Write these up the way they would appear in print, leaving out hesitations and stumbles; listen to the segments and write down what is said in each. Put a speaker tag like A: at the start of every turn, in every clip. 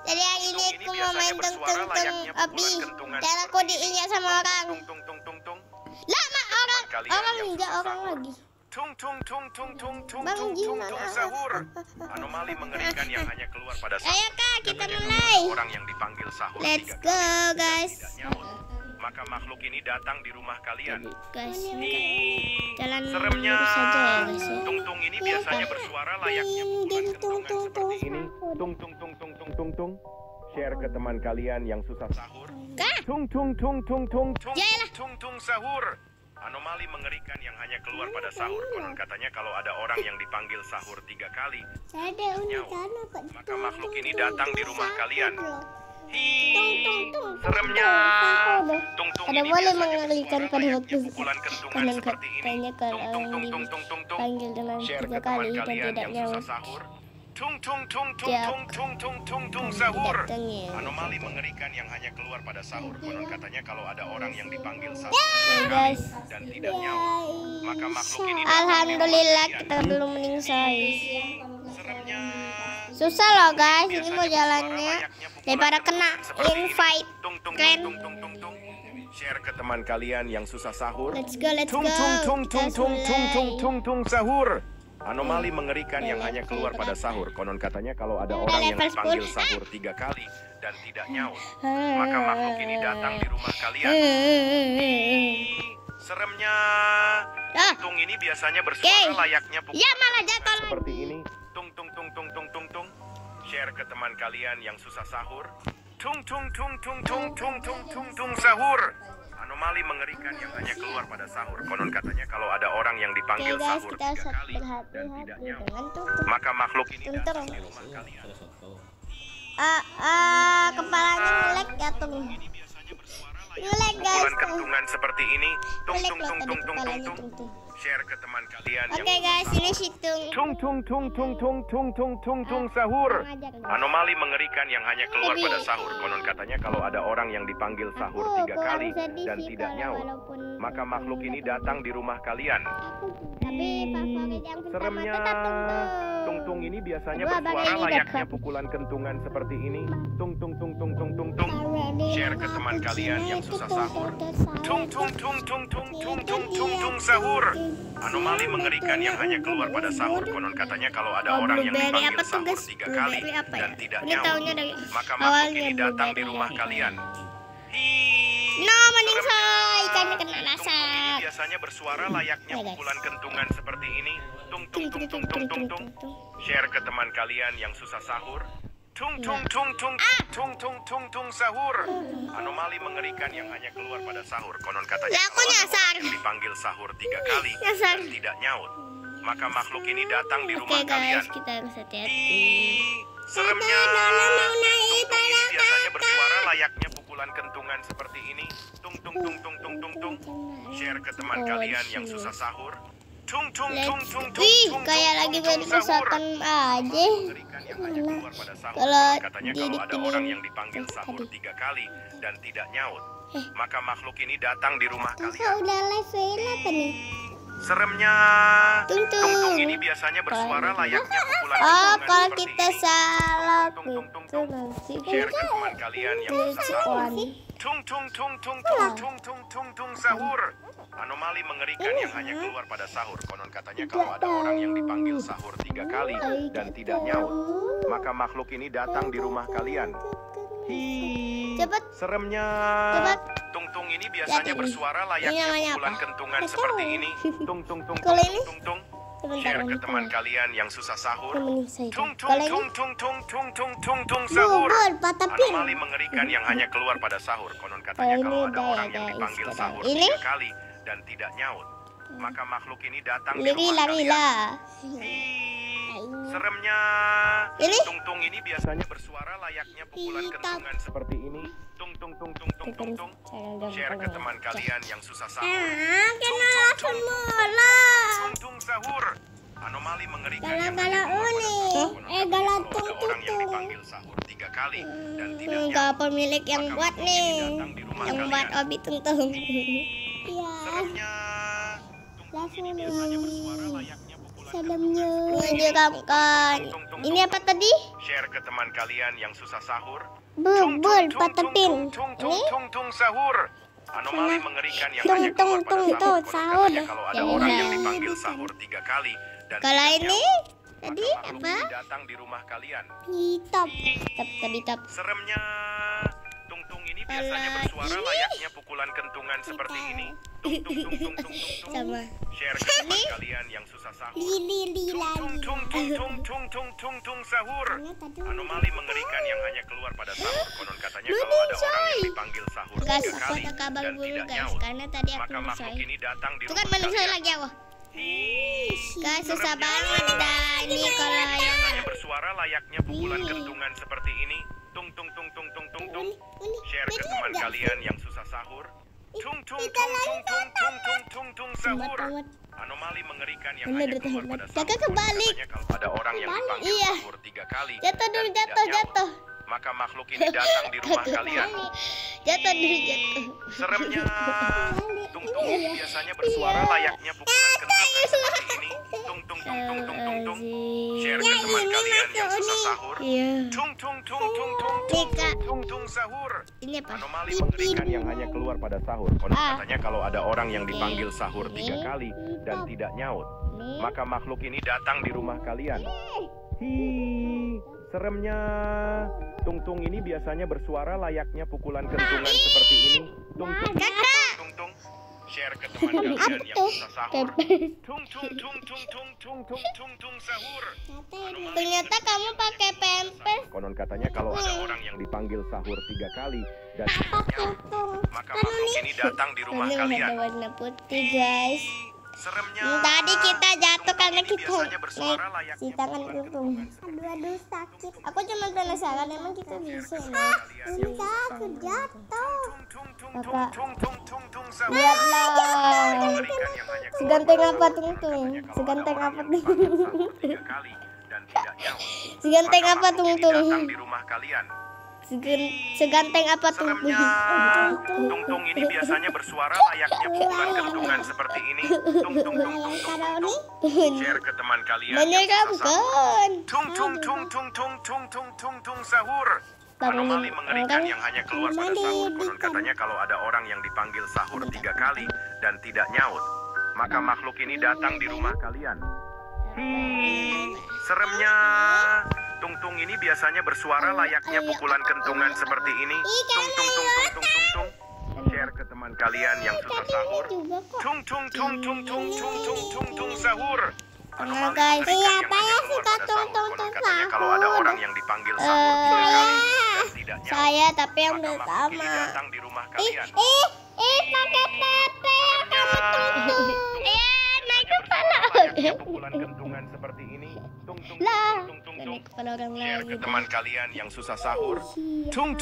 A: Jadi hari ini aku mau main tung api dan aku diinjak sama orang. Lama orang injak orang lagi. Bang gimana?
B: Sahur. Anomali mengerikan yang hanya keluar pada sahur.
A: Ayo kak, kita mulai.
B: Orang yang dipanggil sahur.
A: Let's go guys.
B: Maka makhluk ini datang di rumah kalian.
A: Guys, jalan
B: seremnya.
A: saja ya guys ya.
B: Tung ini biasanya bersuara layaknya pukulan kentongan seperti ini. Tung. Share ke teman kalian yang susah sahur.
A: Kak,
B: Tung
A: Jayalah.
B: sahur. Anomali mengerikan yang hanya keluar pada sahur. Konon katanya kalau ada orang yang dipanggil sahur 3 kali,
A: ada unikan
B: maka makhluk ini datang di rumah kalian. Seremnya. Tung
A: Ada
B: ini
A: boleh
B: biasanya
A: mengerikan
B: bersuara
A: pada
B: layaknya
A: waktu
B: pukulan kentungan
A: kanan
B: seperti ini.
A: katanya kalau orang dipanggil dengan
B: Share
A: 3
B: ke teman
A: kali dan
B: kalian
A: tidak
B: yang
A: nyaut.
B: susah sahur. Tung
A: Tiap
B: sahur.
A: datangnya.
B: Anomali mengerikan yang hanya keluar pada sahur. Konon katanya kalau ada orang yang dipanggil sahur
A: Ya guys,
B: dan tidak nyaut, maka makhluk ini datang di rumah
A: alhamdulillah
B: kalian.
A: kita belum meningsai.
B: Seremnya.
A: Susah loh guys, ini mau jalannya daripada kena invite klan.
B: Share ke teman kalian yang susah sahur.
A: Let's go. Kita
B: Tung sahur. Anomali mengerikan yang hanya keluar pada sahur. Konon katanya kalau ada orang yang
A: level
B: dipanggil
A: 10.
B: sahur 3 kali dan tidak nyaut, maka makhluk ini datang di rumah kalian. Seremnya. Tung ini biasanya bersuara layaknya pukulan
A: Ya malah jatuh lagi.
B: seperti ini. Tung. Share ke teman kalian yang susah sahur. Tung sahur. Anomali mengerikan yang hanya keluar pada sahur. Konon katanya kalau ada orang yang dipanggil
A: Oke guys,
B: sahur
A: kita
B: 3
A: harus
B: kali dan
A: berhati-hati
B: tidak nyaut,
A: dengan tung.
B: maka makhluk ini
A: Tung.
B: datang di rumah kalian.
A: Kepalanya ngelek ya tung. Ngelek guys.
B: Pukulan kentungan seperti ini.
A: Ngelek loh tadi kepalanya
B: Tung.
A: tung.
B: Share ke teman kalian yang
A: Oke guys, ini si tung.
B: Tung sahur. Anomali mengerikan yang hanya keluar pada sahur. Konon katanya kalau ada orang yang dipanggil sahur 3 kali dan tidak nyaut, maka makhluk ini datang di rumah kalian.
A: Tapi favorit yang pertama
B: Seremnya.
A: tetap
B: Tung ini biasanya
A: Wah,
B: bersuara
A: bagai
B: layaknya
A: lidah.
B: pukulan kentungan seperti ini. Tung. Share ke teman kalian yang susah sahur. Tung sahur. Anomali mengerikan yang hanya keluar pada sahur. Konon katanya kalau ada orang yang
A: Blueberry
B: dipanggil
A: apa tuh
B: sahur
A: guys?
B: 3 kali
A: Blueberry apa ya?
B: dan tidak
A: Ini
B: nyaut,
A: taunya dari
B: maka makhluk
A: awalnya
B: ini datang di
A: blueberry
B: rumah
A: ya.
B: kalian.
A: No, mending say ikannya kena
B: Tung ini
A: nasab.
B: biasanya bersuara layaknya
A: Ya, guys.
B: pukulan kentungan seperti ini. Tung. Share ke teman kalian yang susah sahur. Tung sahur. Anomali mengerikan yang hanya keluar pada sahur. Konon katanya
A: Lah, aku
B: kalau ada
A: nyasar.
B: orang yang dipanggil sahur 3 kali
A: Nyasar.
B: dan tidak nyaut, maka makhluk ini datang di
A: Oke
B: rumah kalian.
A: guys, kita harus hati-hati.
B: Seremnya. Tung ini biasanya bersuara layaknya pukulan kentungan seperti ini. Tung. Share ke teman kalian yang susah sahur. Tung.
A: Wih, kayak lagi main pesakan aja.
B: Mengerikan yang hanya keluar pada sahur.
A: Kalau
B: Katanya kalau ada
A: dibikinin
B: orang yang dipanggil sahur 3 kali dan tidak nyaut, maka makhluk ini datang di rumah
A: Kakak
B: kalian.
A: udah live apa nih?
B: Seremnya.
A: Tung.
B: ini biasanya bersuara layaknya pukulan
A: Oh,
B: kentungan
A: kalau
B: seperti
A: kita
B: ini.
A: salah
B: Tung.
A: gitu nanti
B: Share ke teman kalian yang susah sahur. Tung sahur. Anomali mengerikan yang hanya keluar pada sahur. Konon katanya kalau ada orang yang dipanggil sahur 3 kali dan tidak nyaut, maka makhluk ini datang di rumah kalian.
A: Cepet.
B: Seremnya.
A: Cepet.
B: Tung ini biasanya
A: Lihat ini.
B: bersuara
A: Ini
B: layaknya
A: namanya
B: pukulan
A: apa?
B: kentungan
A: Nggak
B: seperti
A: tahu.
B: ini. Tung.
A: Kalau ini? Sebentar,
B: Share ke
A: lagi.
B: teman kalian yang susah sahur.
A: Mending saya
B: Tung
A: kalau ini
B: sahur.
A: bubur patapin.
B: Anomali mengerikan yang hanya keluar pada sahur. Konon katanya
A: Kalau
B: kalau
A: ini
B: ada
A: udah
B: orang
A: ya,
B: yang
A: guys.
B: dipanggil
A: Sekarang
B: sahur
A: ini?
B: 3 kali dan tidak nyaut, maka makhluk ini datang di
A: Lili
B: rumah kalian.
A: lah.
B: Seremnya.
A: Ini?
B: Tung ini biasanya bersuara layaknya pukulan kentungan seperti ini. Tung. Share ke teman kalian yang susah sahur.
A: Kena semula.
B: Tung sahur. Anomali mengerikan yang
A: Gala-gala
B: hanya keluar pada
A: uni.
B: sahur. Konon katanya
A: Gala
B: kalau ada orang yang dipanggil sahur 3 kali dan tidak
A: Enggak
B: nyaut,
A: pemilik yang
B: maka
A: buat
B: makhluk ini
A: nih.
B: datang di rumah
A: Yang buat
B: kalian.
A: Obi Tung. Iya.
B: Seremnya. Tung ini biasanya bersuara layaknya pukulan
A: Seremnya. Menyeramkan. Ini apa tadi?
B: Share ke teman kalian yang susah sahur.
A: Bubul patepin. Ini
B: Tung sahur. Anomali mengerikan yang hanya
A: tung
B: keluar pada
A: tung
B: sahur.
A: sahur.
B: Kalau ada orang yang dipanggil sahur 3 kali dan
A: Kalau
B: tidak
A: ini
B: nyaut,
A: tadi
B: maka makhluk
A: apa?
B: ini datang di rumah kalian.
A: Hitop. Tadi top.
B: Seremnya. Tung ini
A: Kalau
B: biasanya bersuara
A: ini?
B: layaknya pukulan kentungan seperti ini. Tung.
A: Sama.
B: Share ke teman kalian yang susah sahur.
A: Lili
B: Tung sahur. Anomali mengerikan yang hanya keluar pada sahur. Konon katanya kalau ada orang yang dipanggil sahur 3
A: Guys, aku
B: kali
A: ada kabar
B: dan
A: dulu
B: tidak
A: guys,
B: nyaut,
A: karena tadi aku
B: maka makhluk
A: selesai.
B: ini datang di
A: Itu
B: rumah
A: kan manusia
B: kalian.
A: lagi aku. Guys, susah banget dah ini kalau yang
B: Biasanya bersuara layaknya pukulan kentungan seperti ini. Tung. Share ke teman kalian yang susah sahur. Tung sahur. Anomali mengerikan yang hanya keluar pada sahur.
A: Kakak kebalik.
B: Katanya kalau ada orang yang dipanggil
A: Iya.
B: sahur 3 kali
A: Jatuh dulu,
B: dan tidak
A: jatuh.
B: nyaut, maka makhluk ini datang di rumah kalian.
A: Jatuh dulu, jatuh.
B: Seremnya. Tung biasanya bersuara layaknya pukulan kentungan seperti ini. Tung. Share ke teman kalian yang susah sahur.
A: Iya.
B: Tung sahur.
A: Ini apa?
B: Anomali mengerikan yang hanya keluar pada sahur. Konon katanya kalau ada orang yang dipanggil sahur 3 kali dan tidak nyaut, maka makhluk ini datang di rumah kalian. Seremnya. Tung ini biasanya bersuara layaknya pukulan kentungan seperti ini. Tung. Share ke teman kalian yang susah sahur. Tung sahur.
A: Ternyata kamu pakai pempes.
B: Konon katanya kalau ada orang yang dipanggil sahur 3 kali dan tidak nyaut, maka makhluk ini datang di rumah
A: Ini
B: kalian.
A: ada warna putih guys.
B: Seremnya.
A: Tadi kita jatuh karena
B: ini
A: kita
B: biasanya bersuara
A: naik
B: layaknya
A: si tangan
B: pukulan
A: untung. Aduh sakit. Aku cuma penasaran emang kita bisa naik. Enggak, aku jatuh. Kakak,
B: sahur.
A: lihatlah.
B: Mengerikan yang hanya keluar
A: Seganteng
B: pada
A: apa
B: sahur.
A: Tungtung?
B: Katanya kalau
A: Seganteng
B: ada
A: apa
B: orang yang dipanggil sahur 3 kali dan tidak nyaut,
A: Seganteng
B: maka
A: apa
B: makhluk ini
A: Tungtung?
B: datang di rumah kalian.
A: Seganteng apa Tungtung?
B: Seremnya. Tung ini biasanya bersuara layaknya pukulan kentungan seperti ini. Tung. Share ke teman kalian yang susah sahur. Tung sahur. Anomali mengerikan yang hanya keluar pada sahur. Konon katanya kalau ada orang yang dipanggil sahur 3 kali dan tidak nyaut, maka makhluk ini datang di rumah kalian. Seremnya. Tung ini biasanya bersuara layaknya pukulan kentungan seperti ini. Tung. Share ke teman kalian yang susah sahur. Tung sahur. Anomali
A: guys.
B: mengerikan yang hanya keluar pada sahur. Konon katanya kalau ada orang yang dipanggil sahur 3 kali dan tidak nyaut,
A: Saya tapi yang
B: maka makhluk
A: pertama.
B: ini datang di rumah kalian.
A: Pakai pepe kamu Tungtung. Naik kepala.
B: Layaknya pukulan kentungan seperti ini. Tung.
A: Naik kepala orang
B: Share
A: lain.
B: ke teman kalian yang susah sahur. Tung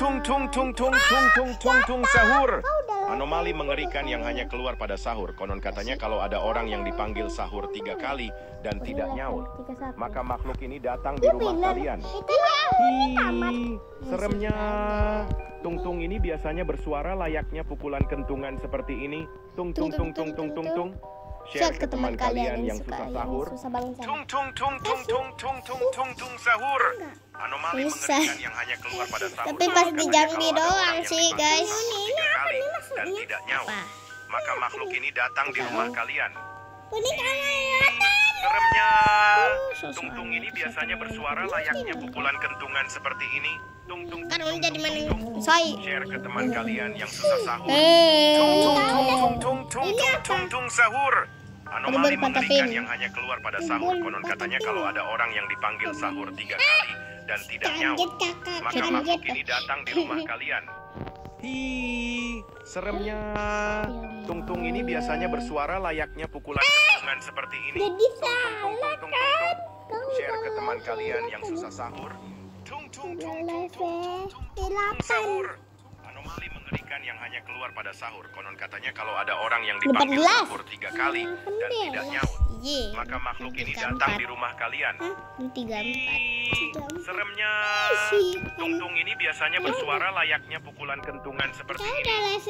B: sahur. Anomali mengerikan yang hanya keluar pada sahur. Konon katanya kalau ada orang yang dipanggil sahur 3 kali dan tidak nyaut, maka makhluk ini datang di rumah kalian. Seremnya. Tung ini biasanya bersuara layaknya pukulan kentungan seperti ini. Tung. Share ke teman kalian yang susah sahur.
A: Susah banget.
B: Tung sahur. Anomali
A: Susah.
B: mengerikan yang hanya keluar pada sahur.
A: Tapi pas di
B: Katanya
A: Jambi
B: kalau ada
A: doang
B: orang yang
A: sih,
B: dipanggil
A: guys.
B: sahur 3 kali dan tidak nyaut,
A: Apa?
B: maka makhluk ini datang di rumah kalian.
A: Kuning
B: Seremnya.
A: susah.
B: Tung ini biasanya bersuara layaknya pukulan kentungan seperti ini. Tung.
A: Kan udah jadi mana? Soy.
B: Share ke teman kalian yang susah sahur. Tung sahur. Anomali mengerikan yang hanya keluar pada sahur. Konon katanya kalau ada orang yang dipanggil sahur 3 kali dan tidak nyaut, maka makhluk ini datang di rumah kalian. Seremnya. Tung ini biasanya bersuara layaknya pukulan kentungan seperti ini. Tung. Share ke teman kalian yang susah sahur. Tung sahur. Anomali mengerikan yang hanya keluar pada sahur. Konon katanya kalau ada orang yang dipanggil sahur 3 kali dan tidak nyaut, maka makhluk ini datang di rumah kalian.
A: 34.
B: Seremnya, tung-tung ini biasanya bersuara layaknya pukulan kentungan seperti ini.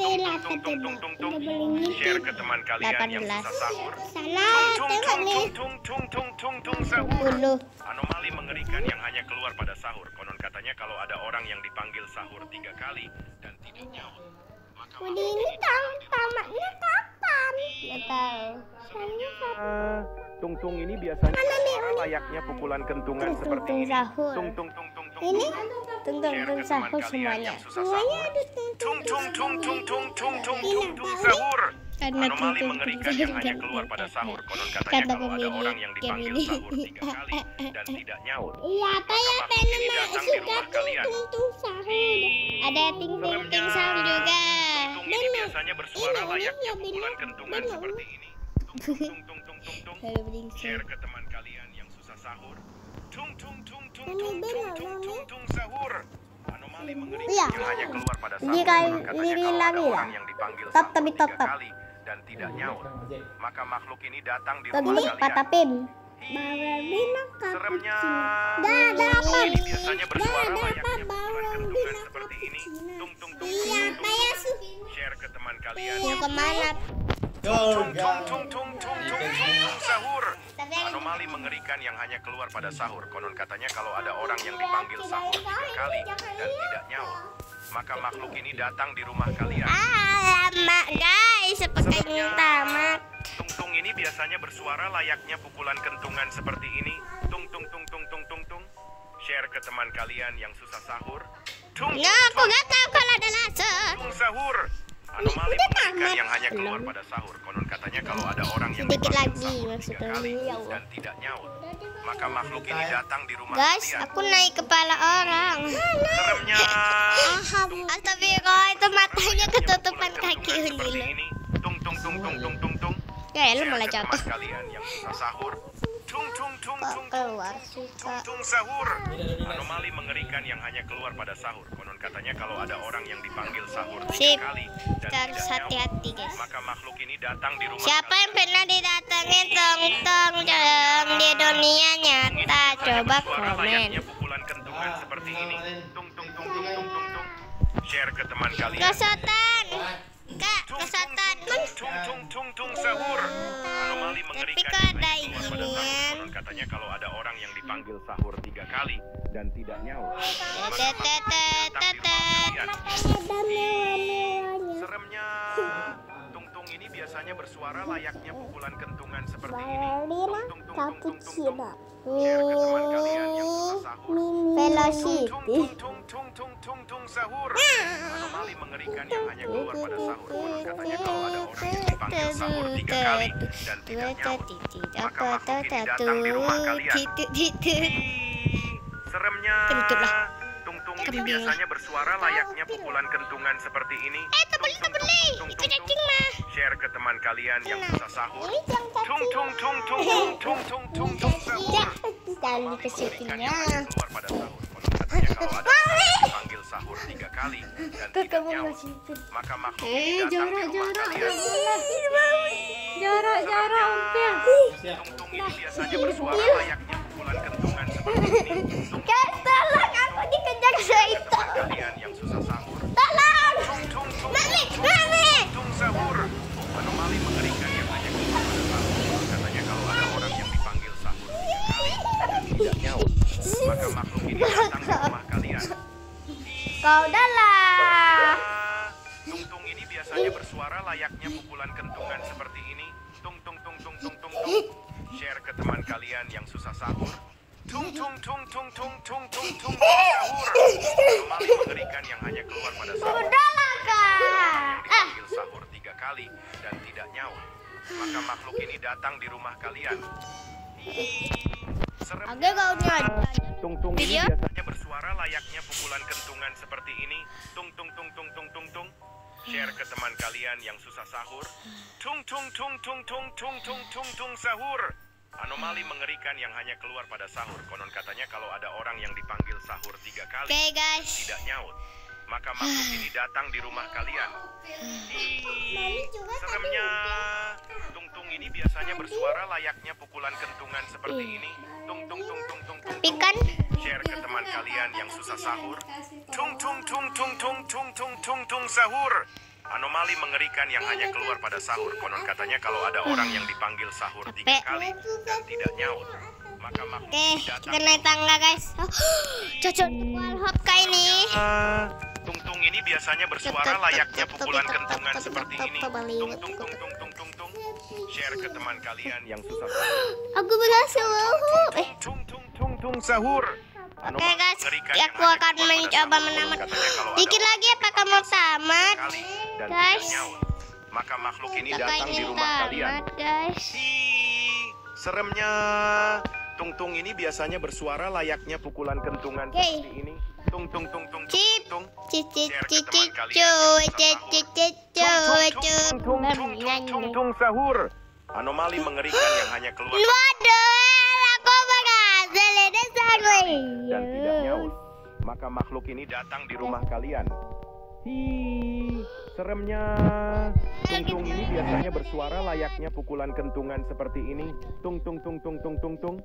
B: Tung-tung-tung-tung-tung-tung. Share ke teman kalian yang susah sahur.
A: Salah, tengok nih.
B: Tung-tung-tung-tung-tung sahur. Anomali mengerikan yang hanya keluar pada sahur. Konon katanya kalau ada orang yang dipanggil sahur 3 kali dan tidak nyaut, maka
A: ini tamatnya kapan? Nggak tahu.
B: tung-tung ini biasanya bersuara layaknya pukulan kentungan seperti ini. Tung-tung-tung-tung-tung.
A: Ini tung-tung sahur semuanya. Semuanya ada
B: tung-tung-tung-tung-tung-tung-tung sahur. Anomali mengerikan yang hanya keluar pada sahur. Konon katanya kalau ada orang yang dipanggil sahur 3 kali dan tidak nyaut,
A: iya, apa ya nama suka tung sahur. Ada ting sahur juga.
B: Tung ini biasanya bersuara layaknya pukulan kentungan seperti ini. Tung-tung-tung-tung-tung. Share ke teman kalian yang susah sahur. Tung-tung-tung-tung-tung-tung sahur. Anomali mengerikan yang hanya keluar pada sahur. Konon katanya kalau ada orang yang dipanggil sahur 3 kali dan tidak nyaut, maka makhluk ini datang di rumah kalian. Seremnya, tung-tung ini biasanya bersuara layaknya pukulan kentungan seperti ini. Tung-tung-tung-tung-tung. Share ke teman kalian yang
A: kemana?
B: Tung-tung-tung-tung-tung sahur. Anomali mengerikan yang hanya keluar pada sahur. Konon katanya kalau ada orang yang dipanggil sahur 3 kali dan tidak nyaut, maka makhluk ini datang di rumah kalian.
A: Lama guys, sepertinya tamat.
B: Tung-tung ini biasanya bersuara layaknya pukulan kentungan seperti ini. Tung-tung-tung-tung-tung-tung. Share ke teman kalian yang susah sahur.
A: Nggak, aku nggak tahu kalau ada laser.
B: Tung sahur. Anomali mengerikan yang hanya keluar pada sahur. Konon katanya kalau ada orang yang dipanggil sahur 3 kali dan tidak nyaut, maka makhluk ini datang di rumah
A: guys,
B: kalian.
A: aku naik kepala orang.
B: Seremnya.
A: Astagfirullah, itu matanya ketutupan kaki
B: Seperti ini. Tung-tung-tung-tung-tung-tung.
A: Ya, lu mulai jatuh.
B: Kalian yang susah sahur.
A: Keluar suka.
B: Tung sahur. Anomali mengerikan yang hanya keluar pada sahur. Konon katanya kalau ada orang yang dipanggil sahur 3 kali dan
A: harus
B: tidak
A: hati-hati
B: nyaut,
A: guys.
B: maka makhluk ini datang di rumah.
A: Siapa yang pernah didatengin tong-tong di dunia nyata? Coba komen.
B: Layaknya pukulan kentungan seperti ini. Tung-tung-tung-tung-tung-tung. Share ke teman kalian.
A: Kesotan. Kak, kesotan.
B: Tung sahur. Anomali mengerikan yang hanya keluar pada sahur. Konon katanya kalau ada orang yang dipanggil sahur 3 kali dan tidak nyaut, seremnya. Tung ini biasanya bersuara layaknya pukulan kentungan seperti ini. Tung-tung-tung-tung-tung. Share ke teman kalian yang susah sahur. Tung sahur. Anomali mengerikan yang hanya keluar pada sahur. Konon katanya kalau ada orang yang dipanggil sahur 3 kali dan tidak nyaut, maka makhluk ini datang di rumah kalian. Seremnya. Tung ini biasanya bersuara layaknya pukulan kentungan seperti ini. Share ke teman kalian yang susah sahur. Tung sahur.
A: Tali kesukinya.
B: Keluar pada sahur. Konon katanya kalau ada orang yang dipanggil sahur 3 kali dan tidak nyaut, maka makhluk ini datang di rumah kalian.
C: Jarak
B: Tung ini biasanya bersuara layaknya pukulan kentungan seperti ini.
A: Tolong, aku dikejar setan.
B: Kalian yang susah sahur.
A: Tolong. Mami.
B: Tung sahur. Anomali mengerikan yang hanya keluar pada sahur. Katanya kalau ada orang yang dipanggil sahur 3 kali dan tidak nyaut, maka makhluk ini datang di rumah kalian.
A: Kau dalah.
B: Tung ini biasanya bersuara layaknya pukulan kentungan seperti ini. Tung. Share ke teman kalian yang susah sahur. Tung sahur. Anomali mengerikan yang hanya keluar pada sahur.
A: Udahlah, Kak.
B: Dipanggil sahur 3 kali dan tidak nyaut, maka makhluk ini datang di rumah kalian. Serem.
A: Agak kau nyadar.
B: Tung ini biasanya bersuara layaknya pukulan kentungan seperti ini. Tung. Share ke teman kalian yang susah sahur. Tung sahur. Anomali mengerikan yang hanya keluar pada sahur. Konon katanya kalau ada orang yang dipanggil sahur 3 kali dan tidak nyaut, maka makhluk ini datang di rumah kalian. Seremnya. Tung Tung ini biasanya bersuara layaknya pukulan kentungan seperti ini. Tung tung tung tung tung tung.
A: Tapi kan
B: Share ke teman kalian yang susah sahur. Tung tung tung tung tung tung tung tung tung sahur. Anomali mengerikan yang hanya keluar pada sahur. Konon katanya kalau ada orang yang dipanggil sahur 3 kali dan tidak nyaut, maka makhluk ini datang.
A: kita naik tangga guys. Cocok wall hop kayak ini.
B: Tung-tung ini biasanya bersuara layaknya pukulan kentungan seperti ini. Tung tung tung tung tung tung tung. Share ke teman kalian yang susah sahur.
A: Aku berhasil wall hop.
B: Tung tung tung tung sahur.
A: Oke guys, aku akan mencoba menamat. Dikit lagi apakah mau tamat? Guys,
B: maka makhluk ini datang di rumah kalian.
A: Guys,
B: seremnya. Tung-tung ini biasanya bersuara layaknya pukulan kentungan seperti ini. Tung tung tung tung tung. Tung sahur. Anomali mengerikan yang hanya keluar.
A: Waduh, aku berhasil ini sahur.
B: Dan tidak nyaut, maka makhluk ini datang di rumah kalian. Seremnya. Tung-tung ini biasanya bersuara layaknya pukulan kentungan seperti ini. Tung tung tung tung tung tung tung.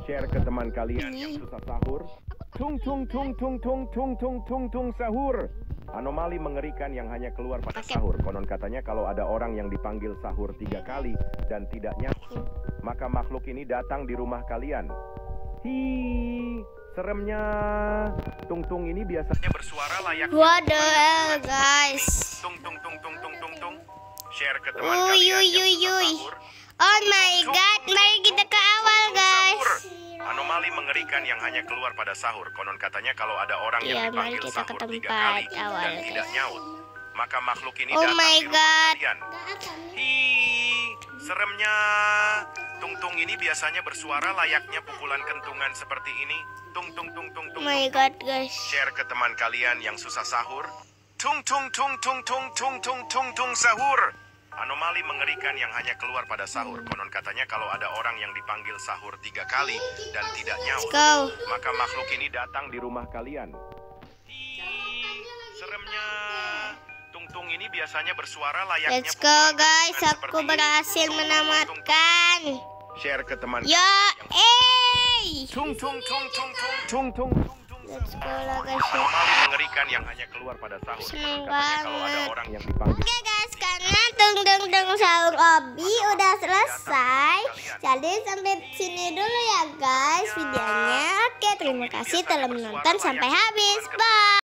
B: Share ke teman kalian yang susah sahur. Tung tung tung tung tung tung tung tung tung sahur. Anomali mengerikan yang hanya keluar pada sahur. Konon katanya kalau ada orang yang dipanggil sahur 3 kali dan tidak nyaut, maka makhluk ini datang di rumah kalian. Seremnya. Tung-tung ini biasanya bersuara layaknya.
A: Waduh, guys.
B: Tung tung tung tung tung tung tung. Share ke teman kalian yang susah sahur.
A: Oh my god, mari kita ke awal guys.
B: Anomali mengerikan yang hanya keluar pada sahur. Konon katanya kalau ada orang yang
A: Mari
B: dipanggil
A: kita ke
B: sahur 3
A: tempat
B: kali
A: awal,
B: dan tidak nyaut, maka makhluk ini
A: Oh
B: datang
A: my
B: di rumah
A: god.
B: kalian. Seremnya. Tung-tung ini biasanya bersuara layaknya pukulan kentungan seperti ini. Tung tung tung tung tung.
A: Oh my god guys.
B: Share ke teman kalian yang susah sahur. Tung tung tung tung tung tung tung tung tung sahur. Anomali mengerikan yang hanya keluar pada sahur. Konon katanya kalau ada orang yang dipanggil sahur 3 kali dan tidak nyaut, maka makhluk ini datang di rumah kalian. Seremnya. Tung-tung ini biasanya bersuara layaknya.
A: Let's go guys, aku berhasil menamatkan.
B: Share ke teman.
A: Ya,
B: Tung tung tung tung tung tung tung.
A: Let's go lah guys.
B: Anomali mengerikan yang hanya keluar pada sahur.
A: Seneng
B: Katanya kalau ada
A: banget.
B: orang yang dipanggil.
A: Oke guys, karena tung sahur Obi udah selesai. Jadi sampai sini dulu ya guys videonya. Oke, terima kasih telah menonton sampai habis. Bye.